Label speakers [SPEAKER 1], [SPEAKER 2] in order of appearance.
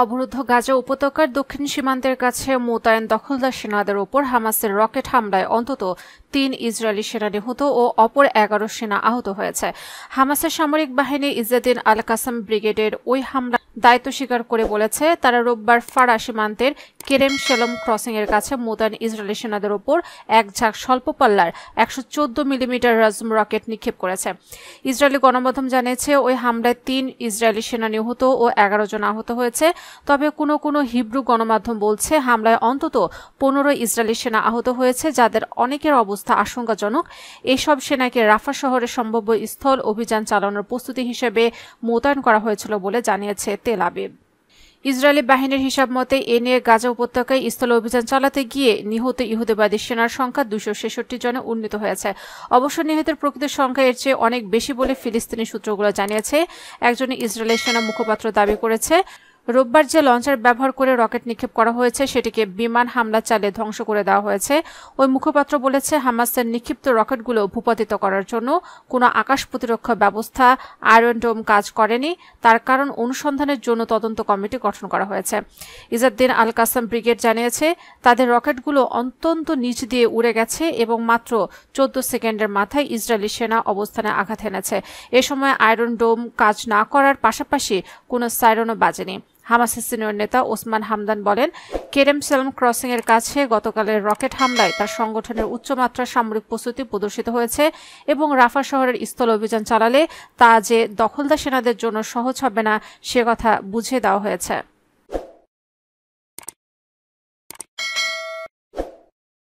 [SPEAKER 1] অবরুদ্ধ গাজা উপত্যকার দক্ষিণ সীমান্তের কাছে মোতায়েন দখলদার সেনাদের ওপর হামাসের রকেট হামলায় অন্তত ৩ ইসরায়েলি সেনা নিহত ও অপর ১১ সেনা আহত হয়েছে। হামাসের সামরিক বাহিনী ইজ্জেদিন আল কাসাম ব্রিগেডের ওই হামলা দায়িত্ব স্বীকার করে বলেছে, তারা রোববার ফারা সীমান্তের কেরেম শেলম ক্রসিং এর কাছে মোতায়েন ইসরায়েলি সেনাদের ওপর এক ঝাঁক স্বল্প পাল্লার ১১৪ মিলিমিটার রাজম রকেট নিক্ষেপ করেছে। ইসরায়েলি গণমাধ্যম জানিয়েছে, ওই হামলায় ৩ ইসরায়েলি সেনা নিহত ও ১১ জন আহত হয়েছে। তবে কোনো হিব্রু গণমাধ্যম বলছে, হামলায় অন্তত ১৫ ইসরায়েলি সেনা আহত হয়েছে, যাদের অনেকের অবস্থা আশঙ্কাজনক। এসব সেনাকে রাফা শহরে সম্ভাব্য স্থল অভিযান চালানোর প্রস্তুতি হিসেবে মোতায়েন করা হয়েছিল বলে জানিয়েছে তেল আবিব। ইসরায়েলি বাহিনীর হিসাব মতে এ নিয়ে গাজা উপত্যকায় স্থল অভিযান চালাতে গিয়ে নিহত ইহুদিবাদী সেনার সংখ্যা ২৬৬ জনে উন্নীত হয়েছে। অবশ্য নিহতের প্রকৃত সংখ্যা এর চেয়ে অনেক বেশি বলে ফিলিস্তিনি সূত্রগুলো জানিয়েছে। একজন ইসরায়েলি সেনা মুখপাত্র দাবি করেছে, রোববার যে লঞ্চার ব্যবহার করে রকেট নিক্ষেপ করা হয়েছে সেটিকে বিমান হামলা চালিয়ে ধ্বংস করে দেওয়া হয়েছে। ওই মুখপাত্র বলেছে, হামাসের নিক্ষিপ্ত রকেটগুলো ভূপাতিত করার জন্য কোনো আকাশ প্রতিরক্ষা ব্যবস্থা আয়রন ডোম কাজ করেনি। তার কারণ অনুসন্ধানের জন্য তদন্ত কমিটি গঠন করা হয়েছে। ইজ্জেদিন আল কাসাম ব্রিগেড জানিয়েছে, তাদের রকেটগুলো অত্যন্ত নিচ দিয়ে উড়ে গেছে এবং মাত্র ১৪ সেকেন্ডের মাথায় ইসরায়েলি সেনা অবস্থানে আঘাত এনেছে। এ সময় আয়রন ডোম কাজ না করার পাশাপাশি কোনো সাইরেনও বাজেনি। হামাসের সিনিয়র নেতা ওসমান হামদান বলেন, কেরেম শেলম ক্রসিং এর কাছে গতকালের রকেট হামলায় তার সংগঠনের উচ্চমাত্রার সামরিক প্রস্তুতি প্রদর্শিত হয়েছে এবং রাফা শহরের স্থল অভিযান চালালে তা যে দখলদার সেনাদের জন্য সহজ হবে না সে কথা বুঝিয়ে দেওয়া হয়েছে।